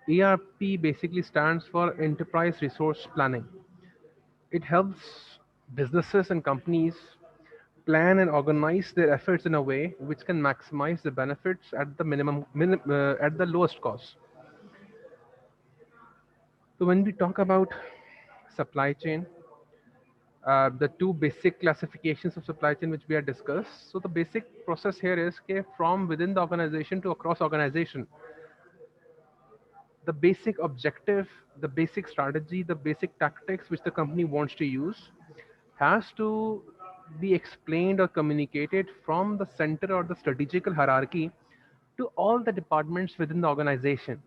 ERP basically stands for Enterprise Resource Planning. It helps businesses and companies plan and organize their efforts in a way which can maximize the benefits at the at the lowest cost. So when we talk about supply chain, the two basic classifications of supply chain which we have discussed. So the basic process here is okay, from within the organization to across organization. The basic objective, the basic strategy, the basic tactics which the company wants to use has to be explained or communicated from the center or the strategical hierarchy to all the departments within the organization.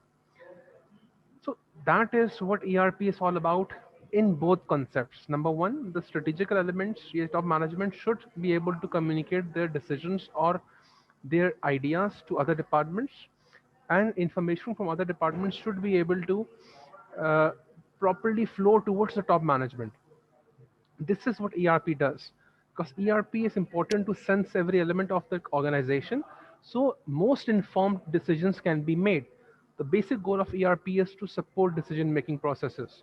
So that is what ERP is all about in both concepts. Number one, the strategical elements, yes, top management should be able to communicate their decisions or their ideas to other departments, and information from other departments should be able to uh, properly flow towards the top management. This is what ERP does, because ERP is important to sense every element of the organization, so most informed decisions can be made. The basic goal of ERP is to support decision making processes.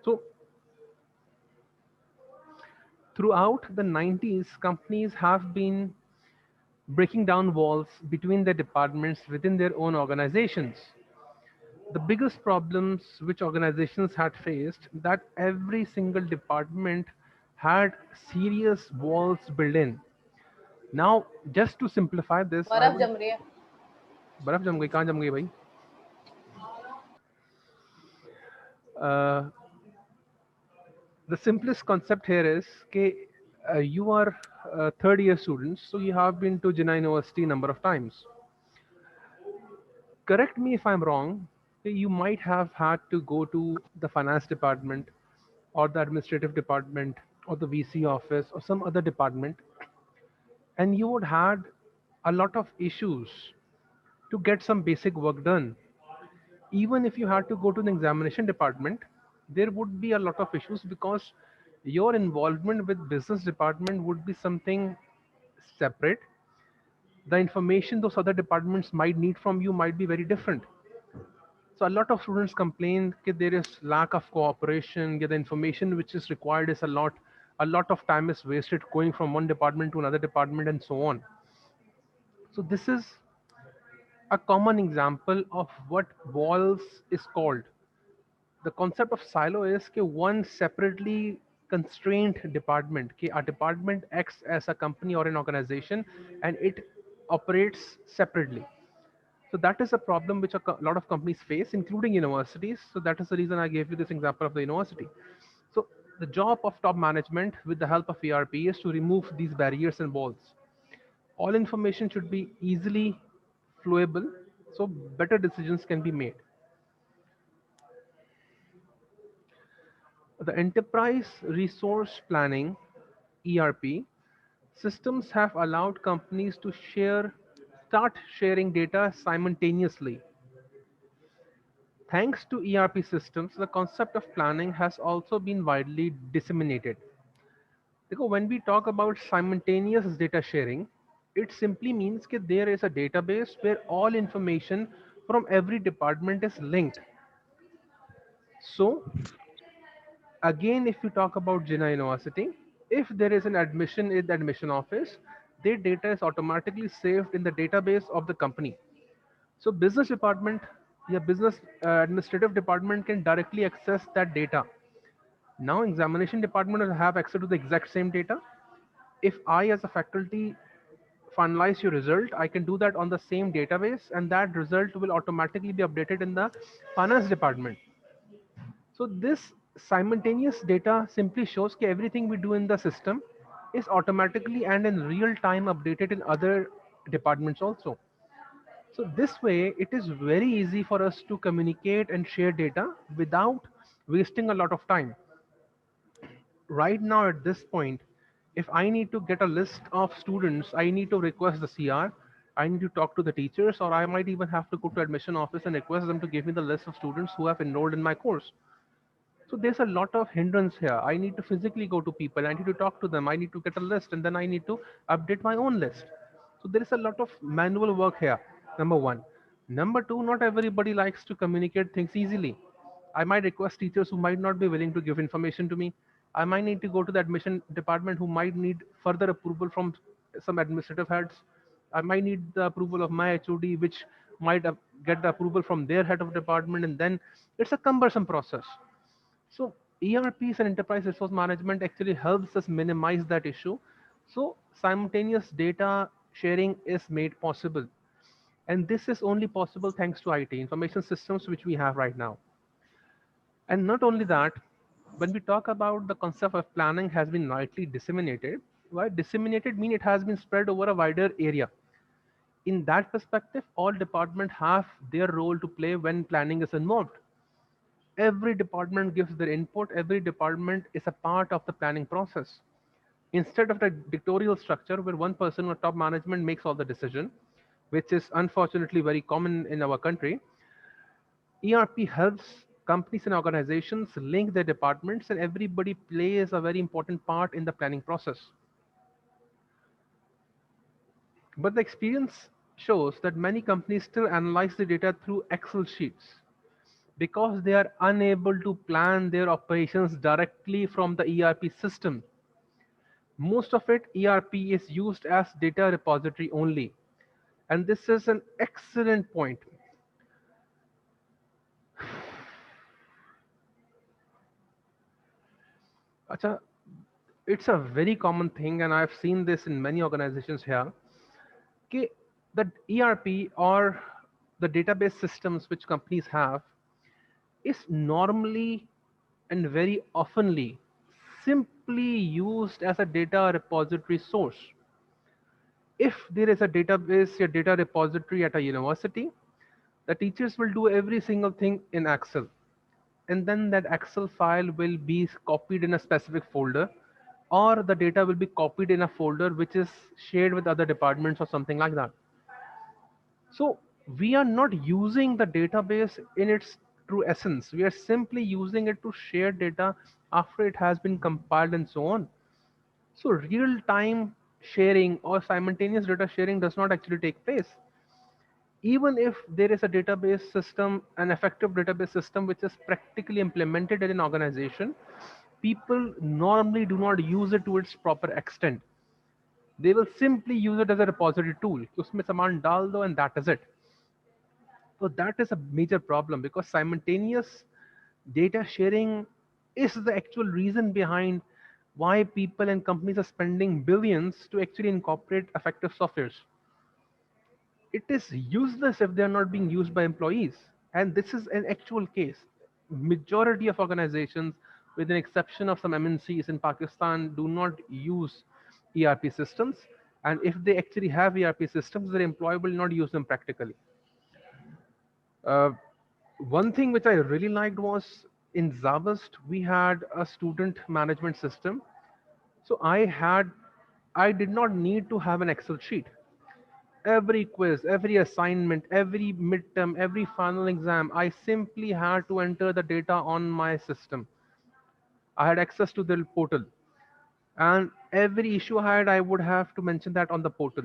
So throughout the 90s, companies have been breaking down walls between their departments within their own organizations. The biggest problems which organizations had faced, that every single department had serious walls built in. Now, just to simplify this, I बर्फ would. जम रही है. बर्फ जम गई, कहाँ जम गई भाई? uh, the simplest concept here is कि you are third year students, so you have been to Jinnah University number of times. Correct me if I'm wrong, you might have had to go to the finance department or the administrative department or the VC office or some other department, and you would had a lot of issues to get some basic work done. Even if you had to go to the examination department, there would be a lot of issues because your involvement with business department would be something separate. The information those other departments might need from you might be very different. So a lot of students complain that there is lack of cooperation, the information which is required is a lot of time is wasted going from one department to another department and so on. So this is a common example of what walls is called. The concept of silo is कि one separately constrained department, कि a department acts as a company or an organization and it operates separately. So that is a problem which a lot of companies face, including universities. So that is the reason I gave you this example of the university. So the job of top management with the help of ERP is to remove these barriers and walls. All information should be easily flowable, so better decisions can be made. The enterprise resource planning ERP systems have allowed companies to start sharing data simultaneously. Thanks to ERP systems, the concept of planning has also been widely disseminated. Because when we talk about simultaneous data sharing, it simply means that there is a database where all information from every department is linked. So again, if you talk about Jinnah University, if there is an admission in the admission office, their data is automatically saved in the database of the company. So business department, yeah, business administrative department can directly access that data. Now examination department will have access to the exact same data. If I as a faculty finalize your result, I can do that on the same database and that result will automatically be updated in the finance department. So this simultaneous data simply shows that everything we do in the system is automatically and in real time updated in other departments also. So this way, it is very easy for us to communicate and share data without wasting a lot of time. Right now at this point, if I need to get a list of students, I need to request the CR, I need to talk to the teachers, or I might even have to go to admission office and request them to give me the list of students who have enrolled in my course. So there's a lot of hindrance here. I need to physically go to people. I need to talk to them. I need to get a list and then I need to update my own list. So there is a lot of manual work here. Number one. Number two, not everybody likes to communicate things easily. I might request teachers who might not be willing to give information to me. I might need to go to the admission department who might need further approval from some administrative heads. I might need the approval of my HOD, which might get the approval from their head of department, and then it's a cumbersome process. So ERPs and enterprise resource management actually helps us minimize that issue. So simultaneous data sharing is made possible. And this is only possible thanks to IT, information systems, which we have right now. And not only that, when we talk about the concept of planning has been widely disseminated, why disseminated mean it has been spread over a wider area. In that perspective, all departments have their role to play when planning is involved. Every department gives their input, every department is a part of the planning process. Instead of the dictatorial structure where one person or top management makes all the decision, which is unfortunately very common in our country, ERP helps companies and organizations link their departments, and everybody plays a very important part in the planning process. But the experience shows that many companies still analyze the data through Excel sheets because they are unable to plan their operations directly from the ERP system. Most of it, ERP is used as data repository only. And this is an excellent point. Acha, it's a very common thing, and I've seen this in many organizations here. कि the ERP or the database systems which companies have is normally and very oftenly simply used as a data repository source. If there is a database or data repository at a university, the teachers will do every single thing in Excel. And then that Excel file will be copied in a specific folder, or the data will be copied in a folder which is shared with other departments or something like that. So we are not using the database in its true essence. We are simply using it to share data after it has been compiled and so on. So real time sharing or simultaneous data sharing does not actually take place. Even if there is a database system, an effective database system which is practically implemented in an organization, people normally do not use it to its proper extent. They will simply use it as a repository tool. उसमें सामान डाल दो and that is it. So that is a major problem because simultaneous data sharing is the actual reason behind why people and companies are spending billions to actually incorporate effective softwares. It is useless if they are not being used by employees. And this is an actual case. Majority of organizations, with an exception of some MNCs in Pakistan, do not use ERP systems. And if they actually have ERP systems, their employee will not use them practically. Uh, One thing which I really liked was in Zabast, we had a student management system. So I did not need to have an Excel sheet. Every quiz, every assignment, every midterm, every final exam, I simply had to enter the data on my system. I had access to the portal. And every issue I had, I would have to mention that on the portal.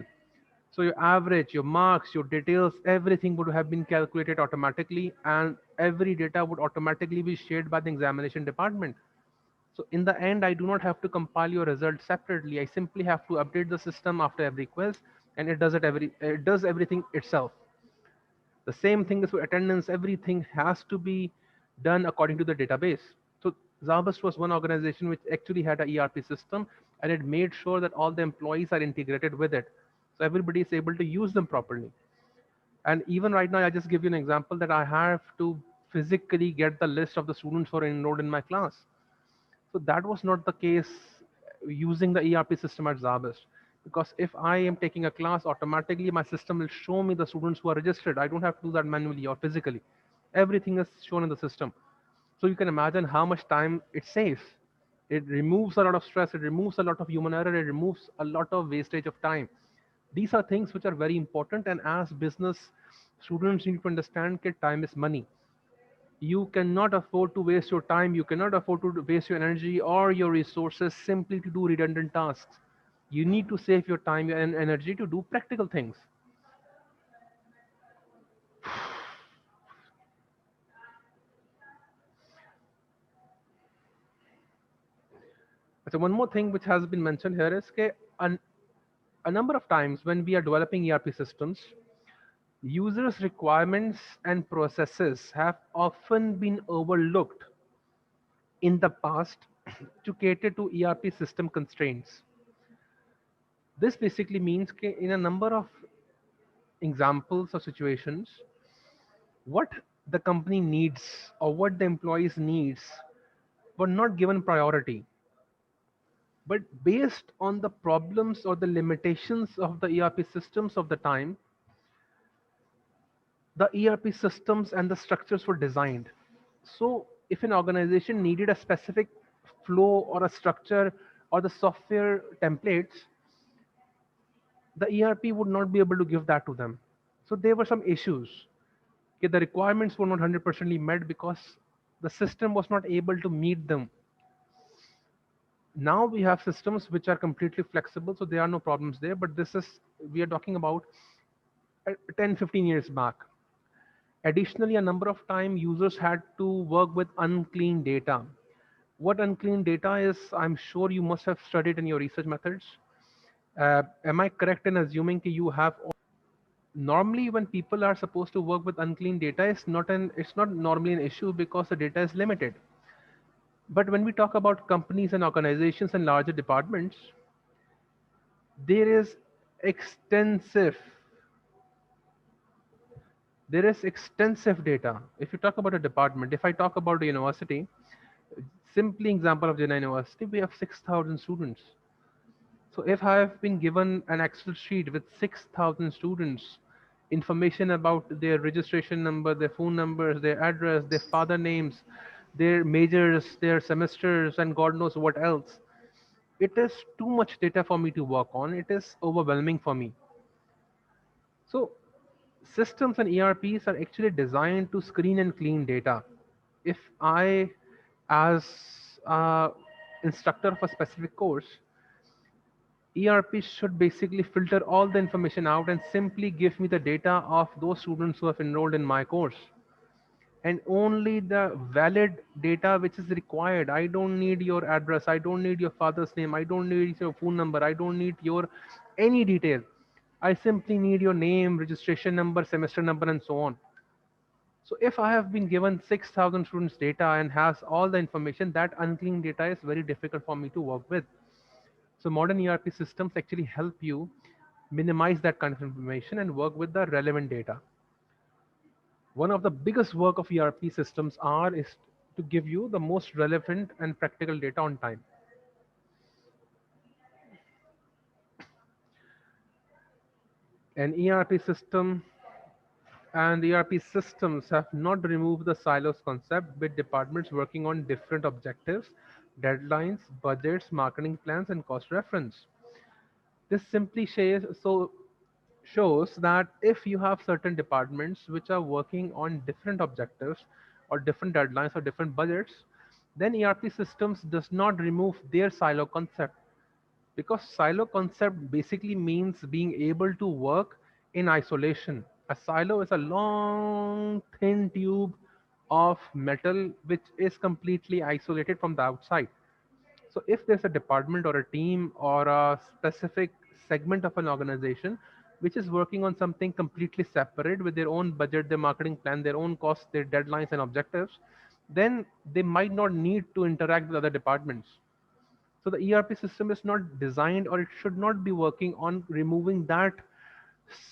So your average, your marks, your details, everything would have been calculated automatically, and every data would automatically be shared by the examination department. So in the end, I do not have to compile your results separately. I simply have to update the system after every quiz, and it does everything itself. The same thing is for attendance. Everything has to be done according to the database. So Zabast was one organization which actually had a ERP system, and it made sure that all the employees are integrated with it. So everybody is able to use them properly. And even right now, I just give you an example that I have to physically get the list of the students who are enrolled in my class. So that was not the case using the ERP system at Zabist. Because if I am taking a class, automatically my system will show me the students who are registered. I don't have to do that manually or physically. Everything is shown in the system. So you can imagine how much time it saves. It removes a lot of stress, it removes a lot of human error, it removes a lot of wastage of time. These are things which are very important, and as business students need to understand that time is money. You cannot afford to waste your time, you cannot afford to waste your energy or your resources simply to do redundant tasks. You need to save your time and energy to do practical things. So one more thing which has been mentioned here is that a number of times when we are developing ERP systems, users' requirements and processes have often been overlooked in the past to cater to ERP system constraints. This basically means that in a number of examples or situations, what the company needs or what the employees needs were not given priority, but based on the problems or the limitations of the ERP systems of the time, the ERP systems and the structures were designed. So if an organization needed a specific flow or a structure or the software templates, the ERP would not be able to give that to them. So there were some issues. Okay, the requirements were not 100% met because the system was not able to meet them. Now we have systems which are completely flexible, so there are no problems there. But this is, we are talking about 10, 15 years back. Additionally, a number of time users had to work with unclean data. What unclean data is, I'm sure you must have studied in your research methods. Am I correct in assuming that you have? Normally when people are supposed to work with unclean data, it's not normally an issue because the data is limited. But when we talk about companies and organizations and larger departments, there is extensive extensive data. If you talk about a department, if I talk about a university, simply example of Jena University, we have 6,000 students. So if I have been given an Excel sheet with 6,000 students, information about their registration number, their phone numbers, their address, their father names, their majors, their semesters, and God knows what else, it is too much data for me to work on. It is overwhelming for me. So systems and ERPs are actually designed to screen and clean data. If I, as a instructor of a specific course, ERP should basically filter all the information out and simply give me the data of those students who have enrolled in my course. And only the valid data which is required. I don't need your address. I don't need your father's name. I don't need your phone number. I don't need your any detail. I simply need your name, registration number, semester number, and so on. So if I have been given 6,000 students data and has all the information, that unclean data is very difficult for me to work with. So modern ERP systems actually help you minimize that kind of information and work with the relevant data. One of the biggest work of ERP systems is to give you the most relevant and practical data on time. An ERP system and ERP systems have not removed the silos concept, with departments working on different objectives, deadlines, budgets, marketing plans, and cost reference. This simply shows that if you have certain departments which are working on different objectives or different deadlines or different budgets, then ERP systems does not remove their silo concept, because silo concept basically means being able to work in isolation. A silo is a long thin tube of metal which is completely isolated from the outside. So if there's a department or a team or a specific segment of an organization which is working on something completely separate with their own budget, their marketing plan, their own costs, their deadlines and objectives, then they might not need to interact with other departments. So the ERP system is not designed, or it should not be working on removing that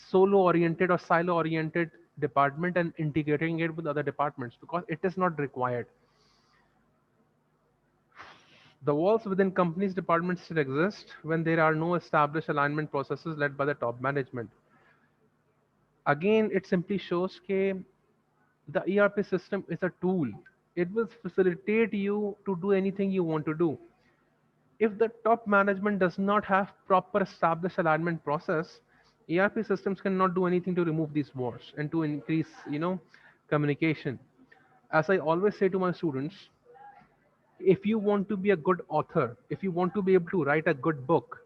solo oriented or silo oriented department and integrating it with other departments, because it is not required. The walls within companies' departments still exist when there are no established alignment processes led by the top management. Again, it simply shows that the ERP system is a tool. It will facilitate you to do anything you want to do. If the top management does not have proper established alignment process, ERP systems cannot do anything to remove these wars and to increase, communication. As I always say to my students, if you want to be a good author, if you want to be able to write a good book,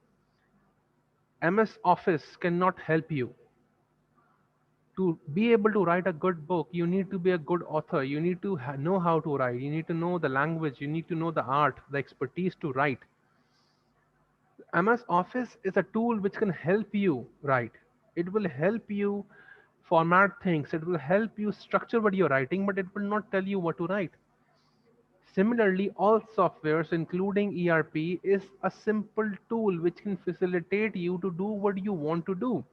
MS Office cannot help you. To be able to write a good book, you need to be a good author. You need to know how to write. You need to know the language. You need to know the art, the expertise to write. MS Office is a tool which can help you write. It will help you format things. It will help you structure what you're writing, but it will not tell you what to write. Similarly, all softwares, including ERP, is a simple tool which can facilitate you to do what you want to do.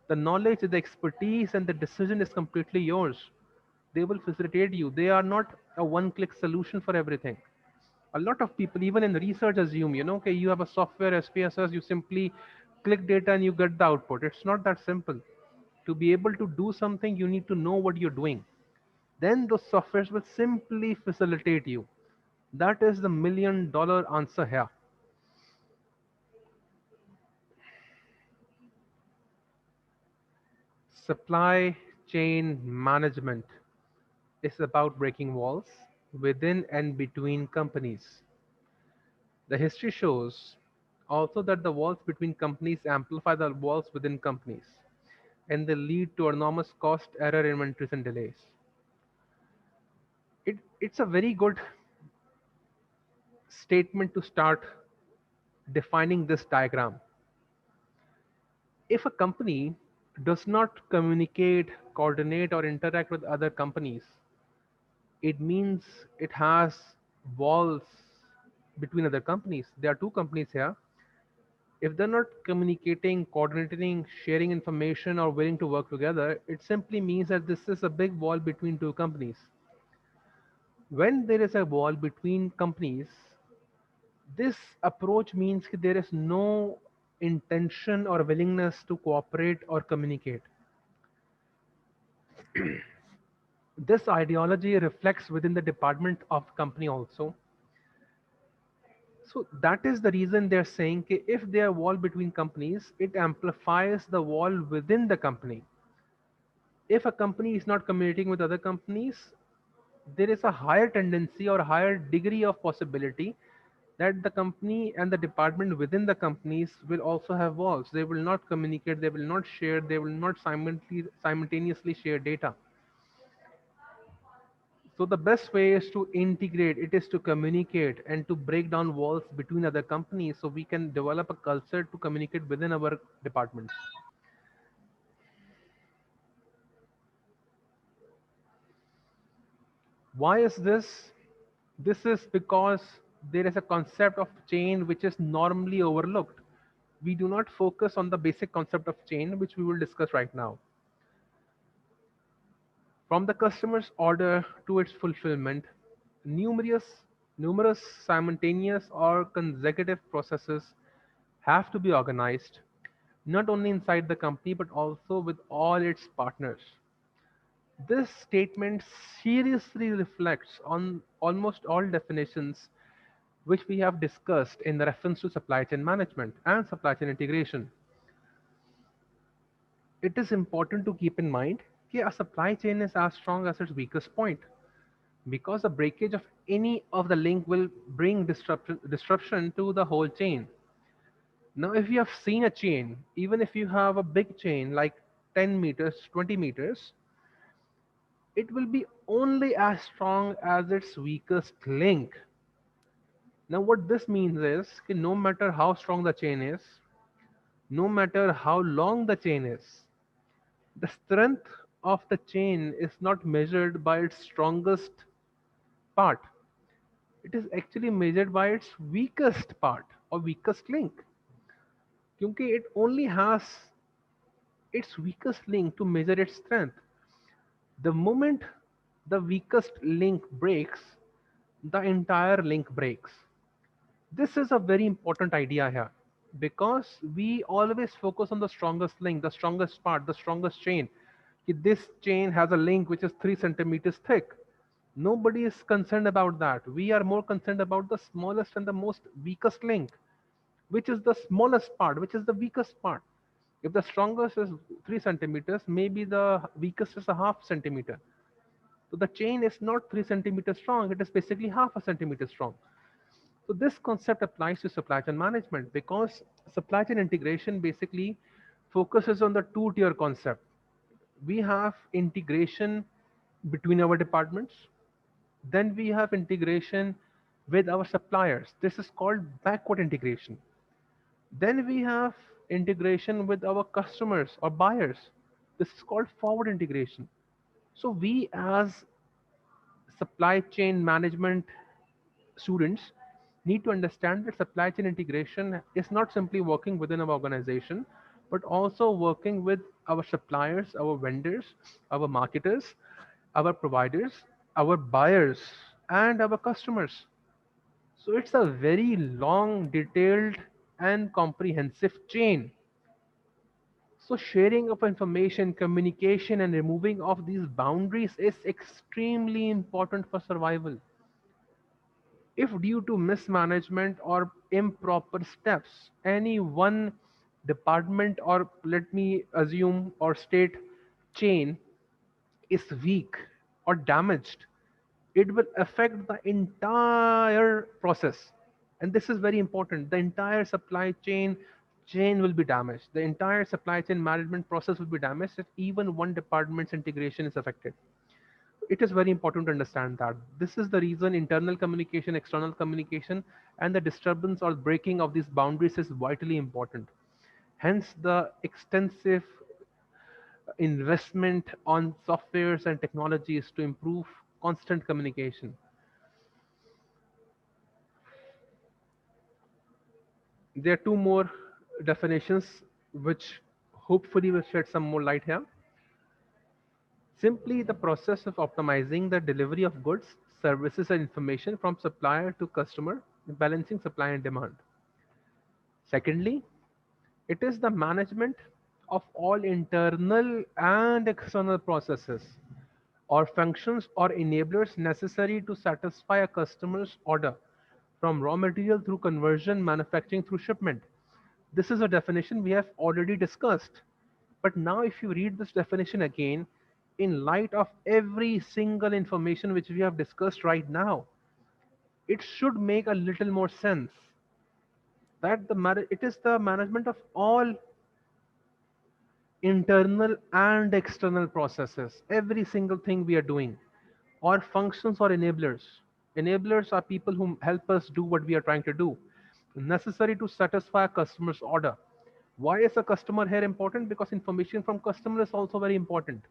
The knowledge, the expertise, and the decision is completely yours. They will facilitate you. They are not a one-click solution for everything. A lot of people, even in research, assume, okay, you have a software SPSS, you simply click data and you get the output. It's not that simple. To be able to do something, you need to know what you're doing. Then those softwares will simply facilitate you. That is the $1 million answer here. Supply chain management is about breaking walls within and between companies. The history shows also that the walls between companies amplify the walls within companies, and they lead to enormous cost, error, inventories, and delays. It's a very good statement to start defining this diagram. If a company does not communicate, coordinate, or interact with other companies, it means it has walls between other companies. There are two companies here. If they're not communicating, coordinating, sharing information, or willing to work together, it simply means that this is a big wall between two companies. When there is a wall between companies, this approach means that there is no intention or willingness to cooperate or communicate. This ideology reflects within the department of company also. So that is the reason they're saying that if there are wall between companies, it amplifies the wall within the company. If a company is not communicating with other companies, there is a higher tendency or higher degree of possibility that the company and the department within the companies will also have walls. They will not communicate, they will not share, they will not simultaneously share data. So the best way is to integrate, it is to communicate and to break down walls between other companies so we can develop a culture to communicate within our departments. Why is this? This is because there is a concept of chain which is normally overlooked. We do not focus on the basic concept of chain, which we will discuss right now. From the customer's order to its fulfillment, numerous simultaneous or consecutive processes have to be organized, not only inside the company but also with all its partners. This statement seriously reflects on almost all definitions which we have discussed in the reference to supply chain management and supply chain integration. It is important to keep in mind that a supply chain is as strong as its weakest point because the breakage of any of the link will bring disruption to the whole chain. Now, if you have seen a chain, even if you have a big chain like 10 meters, 20 meters, it will be only as strong as its weakest link. Now, what this means is that no matter how strong the chain is, no matter how long the chain is, the strength of the chain is not measured by its strongest part. It is actually measured by its weakest part or weakest link. Because it only has its weakest link to measure its strength. The moment the weakest link breaks, the entire link breaks. This is a very important idea here because we always focus on the strongest link, the strongest part, the strongest chain. This chain has a link which is 3 centimeters thick. Nobody is concerned about that. We are more concerned about the smallest and the most weakest link, which is the smallest part, which is the weakest part. If the strongest is 3 centimeters, maybe the weakest is a half centimeter. So the chain is not 3 centimeters strong, it is basically half a centimeter strong. So this concept applies to supply chain management because supply chain integration basically focuses on the two-tier concept. We have integration between our departments, then we have integration with our suppliers. This is called backward integration. Then we have integration with our customers or buyers. This is called forward integration. So we as supply chain management students need to understand that supply chain integration is not simply working within our organization, but also working with our suppliers, our vendors, our marketers, our providers, our buyers, and our customers. So it's a very long, detailed, and comprehensive chain. So sharing of information, communication, and removing of these boundaries is extremely important for survival. If due to mismanagement or improper steps, any one department, or let me assume or state chain, is weak or damaged, it will affect the entire process. And this is very important. The entire supply chain will be damaged. The entire supply chain management process will be damaged if even one department's integration is affected. It is very important to understand that this is the reason internal communication, external communication, and the disturbance or breaking of these boundaries is vitally important. Hence the extensive investment on softwares and technologies to improve constant communication. There are two more definitions which hopefully will shed some more light here. Simply the process of optimizing the delivery of goods, services, and information from supplier to customer, balancing supply and demand. Secondly, it is the management of all internal and external processes or functions or enablers necessary to satisfy a customer's order, from raw material through conversion, manufacturing through shipment. This is a definition we have already discussed. But now, if you read this definition again, in light of every single information which we have discussed right now, it should make a little more sense that it is the management of all internal and external processes, every single thing we are doing, or functions or enablers. Enablers are people who help us do what we are trying to do, necessary to satisfy a customer's order. Why is a customer here important? Because information from customer is also very important.